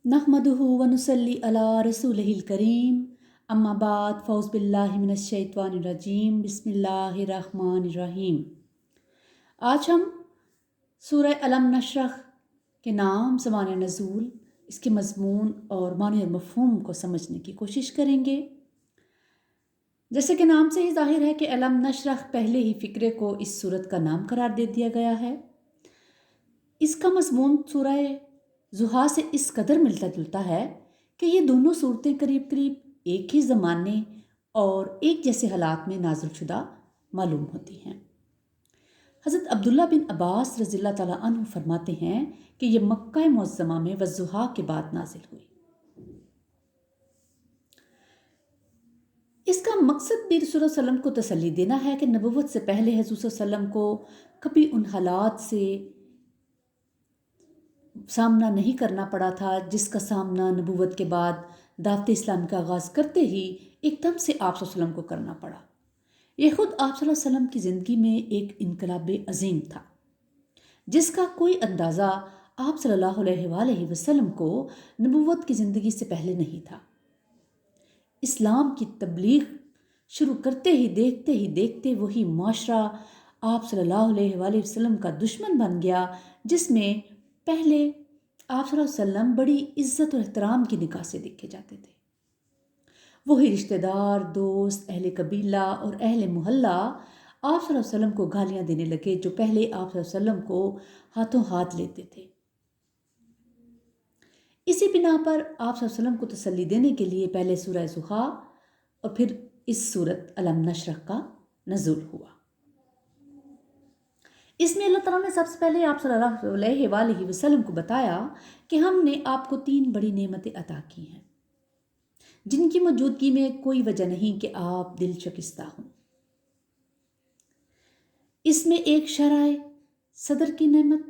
نحمدہ ونصلی علی رسولہ الکریم اما بعد فاعوذ باللہ من الشیطان الرجیم بسم اللہ الرحمن الرحیم۔ آج ہم سورہ علم نشرح کے نام، زمان نزول، اس کے مضمون اور معنی اور مفہوم کو سمجھنے کی کوشش کریں گے۔ جیسے کہ نام سے ہی ظاہر ہے کہ علم نشرح پہلے ہی فقرے کو اس سورت کا نام قرار دے دیا گیا ہے۔ اس کا مضمون سورہ ضحیٰ سے اس قدر ملتا جلتا ہے کہ یہ دونوں صورتیں قریب قریب ایک ہی زمانے اور ایک جیسے حالات میں نازل شدہ معلوم ہوتی ہیں۔ حضرت عبداللہ بن عباس رضی اللہ تعالیٰ عنہ فرماتے ہیں کہ یہ مکہ معظمہ میں والضحیٰ کے بعد نازل ہوئی۔ اس کا مقصد بھی رسول اللہ صلی اللہ علیہ وسلم کو تسلی دینا ہے کہ نبوت سے پہلے حضور صلی اللہ علیہ وسلم کو کبھی ان حالات سے سامنا نہیں کرنا پڑا تھا جس کا سامنا نبوت کے بعد دعوت اسلام کا آغاز کرتے ہی ایک دم سے آپ صلی اللہ علیہ وسلم کو کرنا پڑا۔ یہ خود آپ صلی اللہ علیہ وسلم کی زندگی میں ایک انقلاب عظیم تھا جس کا کوئی اندازہ آپ صلی اللہ علیہ وآلہ وسلم کو نبوت کی زندگی سے پہلے نہیں تھا۔ اسلام کی تبلیغ شروع کرتے ہی دیکھتے وہی معاشرہ آپ صلی اللہ علیہ وآلہ وسلم کا دشمن بن گیا، جس میں پہلے آپ صلی اللہ علیہ وسلم بڑی عزت اور احترام کی نگاہ سے دیکھے جاتے تھے۔ وہی رشتہ دار، دوست، اہل قبیلہ اور اہل محلہ آپ صلی اللہ علیہ وسلم کو گالیاں دینے لگے جو پہلے آپ صلی اللہ علیہ وسلم کو ہاتھوں ہاتھ لیتے تھے۔ اسی بنا پر آپ صلی اللہ علیہ وسلم کو تسلی دینے کے لیے پہلے سورہ ضحیٰ اور پھر اس سورت علم نشرح کا نزول ہوا۔ اس میں اللہ تعالیٰ نے سب سے پہلے آپ صلی اللہ علیہ وآلہ وسلم کو بتایا کہ ہم نے آپ کو 3 بڑی نعمتیں عطا کی ہیں جن کی موجودگی میں کوئی وجہ نہیں کہ آپ دل شکستہ ہوں۔ اس میں ایک شرح صدر کی نعمت،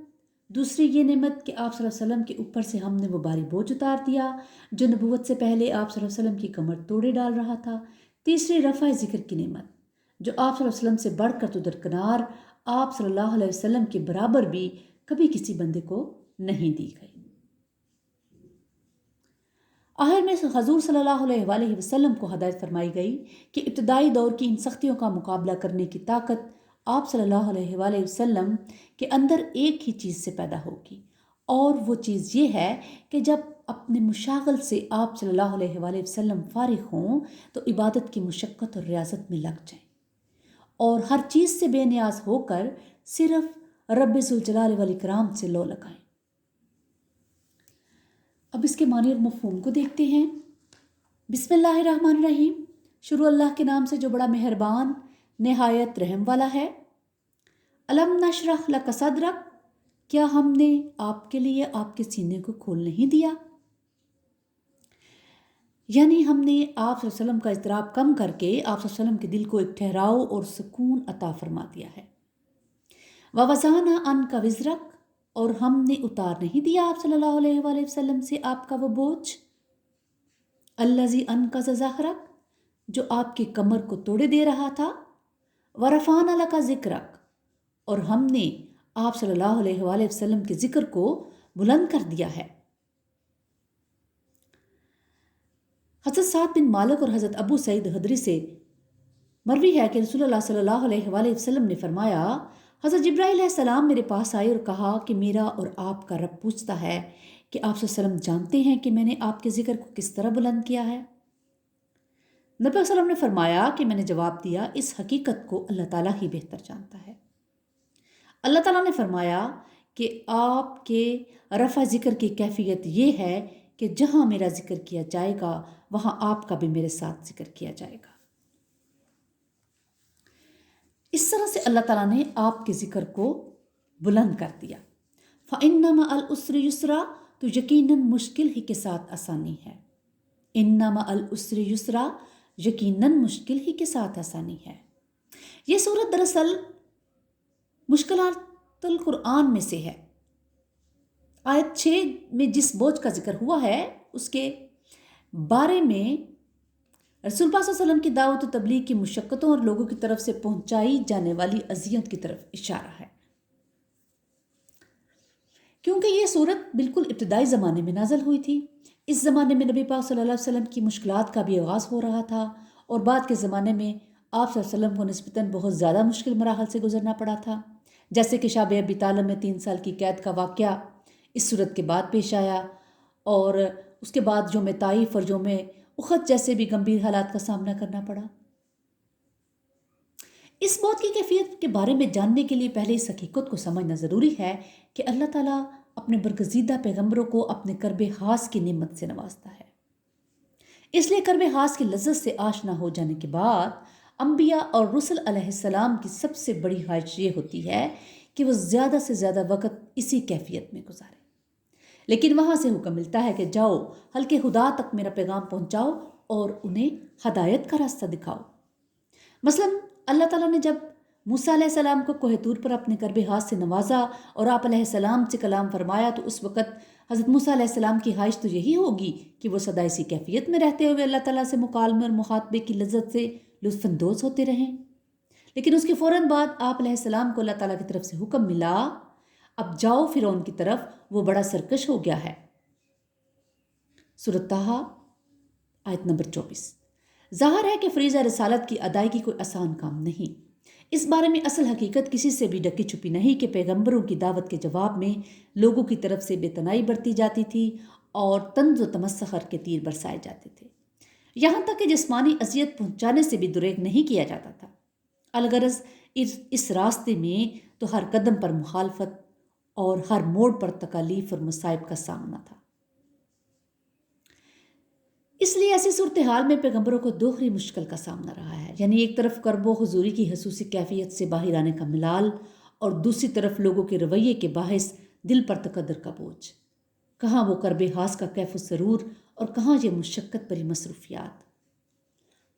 دوسری یہ نعمت کہ آپ صلی اللہ علیہ وسلم کے اوپر سے ہم نے وہ بھاری بوجھ اتار دیا جو نبوت سے پہلے آپ صلی اللہ علیہ وسلم کی کمر توڑے ڈال رہا تھا، تیسری رفع ذکر کی نعمت جو آپ صلی اللہ علیہ وسلم سے بڑھ کر تو درکنار آپ صلی اللہ علیہ وسلم کے برابر بھی کبھی کسی بندے کو نہیں دی گئی۔ آخر میں حضور صلی اللہ علیہ وآلہ وسلم کو ہدایت فرمائی گئی کہ ابتدائی دور کی ان سختیوں کا مقابلہ کرنے کی طاقت آپ صلی اللہ علیہ وآلہ وسلم کے اندر ایک ہی چیز سے پیدا ہوگی، اور وہ چیز یہ ہے کہ جب اپنے مشاغل سے آپ صلی اللہ علیہ وآلہ وسلم فارغ ہوں تو عبادت کی مشقت اور ریاضت میں لگ جائیں اور ہر چیز سے بے نیاز ہو کر صرف رب ذوالجلال والاکرام سے لو لگائیں۔ اب اس کے معنی اور مفہوم کو دیکھتے ہیں۔ بسم اللہ الرحمن الرحیم، شروع اللہ کے نام سے جو بڑا مہربان نہایت رحم والا ہے۔ علم نشرح لک صدرک، کیا ہم نے آپ کے لیے آپ کے سینے کو کھول نہیں دیا؟ یعنی ہم نے آپ صلی اللہ علیہ وسلم کا اضطراب کم کر کے آپ صلی اللہ علیہ وسلم کے دل کو ایک ٹھہراؤ اور سکون عطا فرما دیا ہے۔ وَوَضَعْنَا عَنْكَ وِزْرَكَ، اور ہم نے اتار نہیں دیا آپ صلی اللہ علیہ وآلہ وسلم سے آپ کا وہ بوجھ، الَّذِي أَنْقَضَ ظَهْرَكَ، جو آپ کی کمر کو توڑے دے رہا تھا، وَرَفَعْنَا لَكَ ذِكْرَكَ، اور ہم نے آپ صلی اللہ علیہ وآلہ وسلم کے ذکر کو بلند کر دیا ہے۔ حضرت سعد بن مالک اور حضرت ابو سعید خدری سے مروی ہے کہ رسول اللہ صلی اللہ علیہ وآلہ وسلم نے فرمایا، حضرت جبرائیل علیہ السلام میرے پاس آئے اور کہا کہ میرا اور آپ کا رب پوچھتا ہے کہ آپ صلی اللہ علیہ وسلم جانتے ہیں کہ میں نے آپ کے ذکر کو کس طرح بلند کیا ہے؟ نبی صلی اللہ علیہ وسلم نے فرمایا کہ میں نے جواب دیا، اس حقیقت کو اللہ تعالیٰ ہی بہتر جانتا ہے۔ اللہ تعالیٰ نے فرمایا کہ آپ کے رفع ذکر کی کیفیت یہ ہے کہ جہاں میرا ذکر کیا جائے گا وہاں آپ کا بھی میرے ساتھ ذکر کیا جائے گا۔ اس طرح سے اللہ تعالیٰ نے آپ کے ذکر کو بلند کر دیا۔ فَإِنَّ مَعَ الْعُسْرِ يُسْرًا، تو یقیناً مشکل ہی کے ساتھ آسانی ہے۔ إِنَّ مَعَ الْعُسْرِ يُسْرًا، یقیناً مشکل ہی کے ساتھ آسانی ہے۔ یہ سورت دراصل مشکلات القرآن میں سے ہے۔ آیت 6 میں جس بوجھ کا ذکر ہوا ہے اس کے بارے میں رسول پاک صلی اللہ علیہ وسلم کی دعوت و تبلیغ کی مشقتوں اور لوگوں کی طرف سے پہنچائی جانے والی اذیت کی طرف اشارہ ہے۔ کیونکہ یہ صورت بالکل ابتدائی زمانے میں نازل ہوئی تھی۔ اس زمانے میں نبی پاک صلی اللہ علیہ وسلم کی مشکلات کا بھی آغاز ہو رہا تھا، اور بعد کے زمانے میں آپ صلی اللہ علیہ وسلم کو نسبتاً بہت زیادہ مشکل مراحل سے گزرنا پڑا تھا، جیسے کہ شعب ابی طالب میں 3 سال کی قید کا واقعہ اس صورت کے بعد پیش آیا، اور اس کے بعد یوم طائف اور یوم احد جیسے بھی گمبھیر حالات کا سامنا کرنا پڑا۔ اس موت کی کیفیت کے بارے میں جاننے کے لیے پہلے اس حقیقت کو سمجھنا ضروری ہے کہ اللہ تعالیٰ اپنے برگزیدہ پیغمبروں کو اپنے کرب خاص کی نعمت سے نوازتا ہے۔ اس لیے کرب خاص کی لذت سے آشنا ہو جانے کے بعد انبیاء اور رسل علیہ السلام کی سب سے بڑی خواہش یہ ہوتی ہے کہ وہ زیادہ سے زیادہ وقت اسی کیفیت میں گزارے، لیکن وہاں سے حکم ملتا ہے کہ جاؤ حلقے خدا تک میرا پیغام پہنچاؤ اور انہیں ہدایت کا راستہ دکھاؤ۔ مثلاً اللہ تعالیٰ نے جب موسیٰ علیہ السلام کو کوہ طور پر اپنے کرب خاص سے نوازا اور آپ علیہ السلام سے کلام فرمایا، تو اس وقت حضرت موسیٰ علیہ السلام کی خواہش تو یہی ہوگی کہ وہ سدا اسی کیفیت میں رہتے ہوئے اللہ تعالیٰ سے مکالمے اور مخاطبے کی لذت سے لطف اندوز ہوتے رہیں۔ لیکن اس کے فوراً بعد آپ علیہ السلام کو اللہ تعالیٰ کی طرف سے حکم ملا، اب جاؤ فرعون کی طرف، وہ بڑا سرکش ہو گیا ہے۔ سورۃ طٰہٰ آیت نمبر 24۔ ظاہر ہے کہ فریضہ رسالت کی ادائیگی کوئی آسان کام نہیں۔ اس بارے میں اصل حقیقت کسی سے بھی ڈکی چھپی نہیں کہ پیغمبروں کی دعوت کے جواب میں لوگوں کی طرف سے بے تنائی برتی جاتی تھی اور طنز و تمسخر کے تیر برسائے جاتے تھے، یہاں تک کہ جسمانی اذیت پہنچانے سے بھی دریغ نہیں کیا جاتا تھا۔ الغرض اس راستے میں تو ہر قدم پر مخالفت اور ہر موڑ پر تکالیف اور مصائب کا سامنا تھا۔ اس لیے ایسی صورتحال میں پیغمبروں کو دوہری مشکل کا سامنا رہا ہے، یعنی ایک طرف کرب و حضوری کی حسوسی کیفیت سے باہر آنے کا ملال، اور دوسری طرف لوگوں کے رویے کے باعث دل پر تقدر کا بوجھ۔ کہاں وہ کرب خاص کا کیف و سرور اور کہاں یہ مشقت بری مصروفیات۔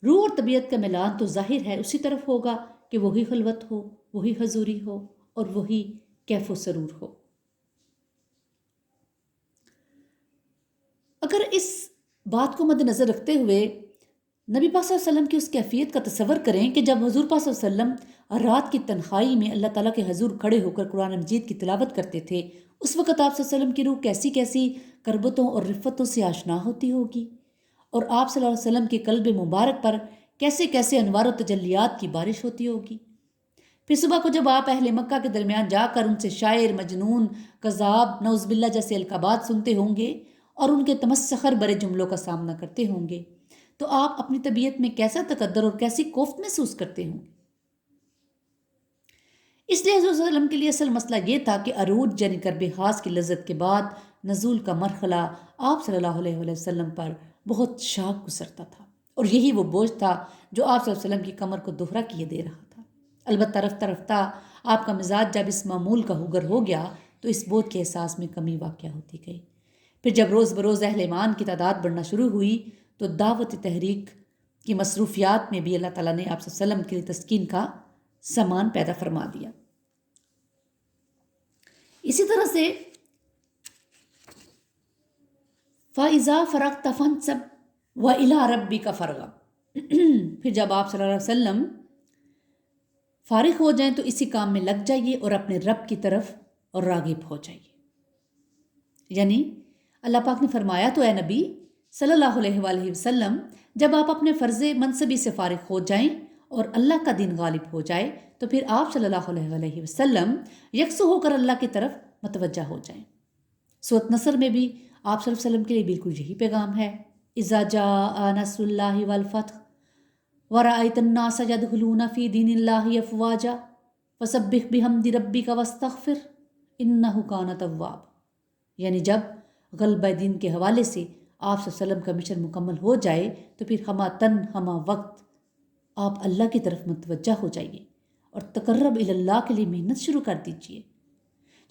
روح اور طبیعت کا ملان تو ظاہر ہے اسی طرف ہوگا کہ وہی خلوت ہو، وہی حضوری ہو اور وہی کیف و سرور ہو۔ اگر اس بات کو مد نظر رکھتے ہوئے نبی پاک صلی اللہ علیہ وسلم کی اس کیفیت کا تصور کریں کہ جب حضور پاک صلی اللہ علیہ وسلم رات کی تنہائی میں اللہ تعالیٰ کے حضور کھڑے ہو کر قرآن مجید کی تلاوت کرتے تھے، اس وقت آپ صلی اللہ علیہ وسلم کی روح کیسی کیسی کربتوں اور رفتوں سے آشنا ہوتی ہوگی، اور آپ صلی اللہ علیہ وسلم کے قلب مبارک پر کیسے کیسے انوار و تجلیات کی بارش ہوتی ہوگی۔ پھر صبح کو جب آپ اہل مکہ کے درمیان جا کر ان سے شاعر، مجنون، کذاب، نعوذ باللہ جیسے القابات سنتے ہوں گے اور ان کے تمسخر برے جملوں کا سامنا کرتے ہوں گے، تو آپ اپنی طبیعت میں کیسا تقدر اور کیسی کوفت محسوس کرتے ہوں گے۔ اس لیے حضور صلی اللہ علیہ وسلم کے لیے اصل مسئلہ یہ تھا کہ عروج یعنی کرب خاص کی لذت کے بعد نزول کا مرحلہ آپ صلی اللہ علیہ وسلم پر بہت شاق گزرتا تھا، اور یہی وہ بوجھ تھا جو آپ صلی اللہ علیہ وسلم کی کمر کو دوہرا کیے دے رہا تھا۔ البتہ رفتہ رفتہ آپ کا مزاج جب اس معمول کا ہوگر ہو گیا تو اس بوجھ کے احساس میں کمی واقع ہوتی گئی۔ پھر جب روز بروز اہل ایمان کی تعداد بڑھنا شروع ہوئی تو دعوت تحریک کی مصروفیات میں بھی اللہ تعالیٰ نے آپ صلی اللہ علیہ وسلم کے لیے تسکین کا سامان پیدا فرما دیا۔ اسی طرح سے فَإِذَا فَرَغْتَ فَانْصَبْ وَإِلَىٰ رَبِّكَ فَارْغَب، پھر جب آپ صلی اللہ علیہ وسلم فارغ ہو جائیں تو اسی کام میں لگ جائیے اور اپنے رب کی طرف اور راغب ہو جائیے۔ یعنی اللہ پاک نے فرمایا تو اے نبی صلی اللہ علیہ وآلہ وسلم، جب آپ اپنے فرض منصبی سے فارغ ہو جائیں اور اللہ کا دین غالب ہو جائے تو پھر آپ صلی اللہ علیہ وآلہ وسلم یکسو ہو کر اللہ کی طرف متوجہ ہو جائیں۔ سورۃ نصر میں بھی آپ صلی اللہ علیہ وسلم کے لیے بالکل یہی پیغام ہے، اذا جاء نصر اللہ والفتح ورأیت الناس یدخلون فی دین اللہ افواجا فسبح بحمد ربک واستغفر انہ کان توابا۔ یعنی جب غلبہ دین کے حوالے سے آپ صلی اللہ علیہ وسلم کا مشن مکمل ہو جائے تو پھر ہمہ تن ہمہ وقت آپ اللہ کی طرف متوجہ ہو جائیے اور تقرب اللہ کے لیے محنت شروع کر دیجیے۔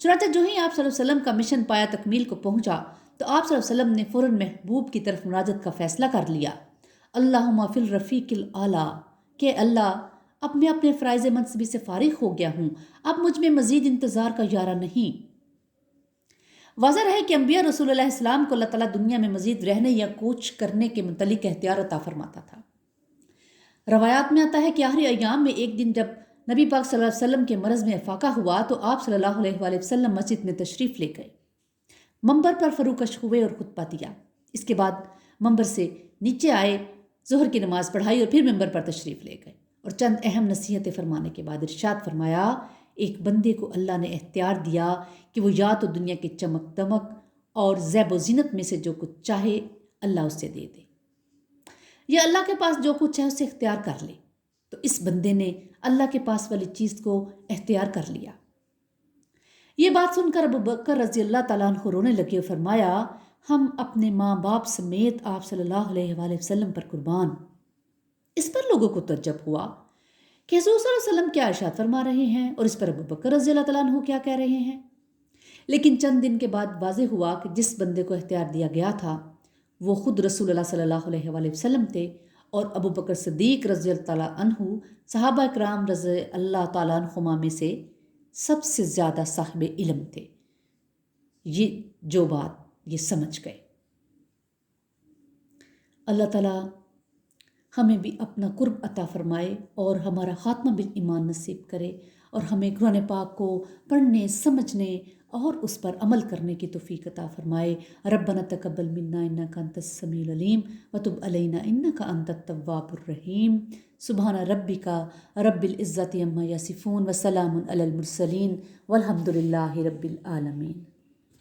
چنانچہ جو ہی آپ صلی اللہ علیہ وسلم کا مشن پایا تکمیل کو پہنچا تو آپ صلی اللہ علیہ وسلم نے فوراً محبوب کی طرف مناجت کا فیصلہ کر لیا، اللہم فی الرفیق الاعلیٰ، کہ اللہ اب میں اپنے فرائض منصبی سے فارغ ہو گیا ہوں، اب مجھ میں مزید انتظار کا یارہ نہیں۔ واضح رہے کہ انبیاء رسول اللہ السلام کو اللہ تعالیٰ دنیا میں مزید رہنے یا کوچ کرنے کے متعلق اختیار عطا فرماتا تھا۔ روایات میں آتا ہے کہ آخری ایام میں ایک دن جب نبی پاک صلی اللہ علیہ وسلم کے مرض میں افاقہ ہوا تو آپ صلی اللہ علیہ وآلہ وسلم مسجد میں تشریف لے گئے۔ منبر پر فروکش ہوئے اور خطبہ دیا۔ اس کے بعد منبر سے نیچے آئے، ظہر کی نماز پڑھائی اور پھر منبر پر تشریف لے گئے اور چند اہم نصیحتیں فرمانے کے بعد ارشاد فرمایا، ایک بندے کو اللہ نے اختیار دیا کہ وہ یا تو دنیا کی چمک دمک اور زیب و زینت میں سے جو کچھ چاہے اللہ اسے دے دے، یا اللہ کے پاس جو کچھ ہے اسے اختیار کر لے۔ تو اس بندے نے اللہ کے پاس والی چیز کو اختیار کر لیا۔ یہ بات سن کر ابو بکر رضی اللہ تعالیٰ عنہ رونے لگے اور فرمایا، ہم اپنے ماں باپ سمیت آپ صلی اللہ علیہ وآلہ وسلم پر قربان۔ اس پر لوگوں کو تعجب ہوا کہ حضور صلی اللہ علیہ وسلم کیا ارشاد فرما رہے ہیں اور اس پر ابو بکر رضی اللہ تعالیٰ عنہ کیا کہہ رہے ہیں۔ لیکن چند دن کے بعد واضح ہوا کہ جس بندے کو اختیار دیا گیا تھا وہ خود رسول اللہ صلی اللہ علیہ وآلہ وسلم تھے، اور ابو بکر صدیق رضی اللہ تعالیٰ عنہ صحابہ اکرام رضی اللہ تعالیٰ عنہما میں سے سب سے زیادہ صاحب علم تھے۔ یہ سمجھ گئے۔ اللہ تعالیٰ ہمیں بھی اپنا قرب عطا فرمائے اور ہمارا خاتمہ بالایمان نصیب کرے، اور ہمیں قرآن پاک کو پڑھنے، سمجھنے اور اس پر عمل کرنے کی توفیق عطا فرمائے۔ ربنا تقبل منا انک انت السمیع العلیم وتب علینا انک انت التواب الرحیم۔ سبحان ربک رب العزۃ عما یصفون وسلام علی المرسلین والحمد للہ رب العالمین۔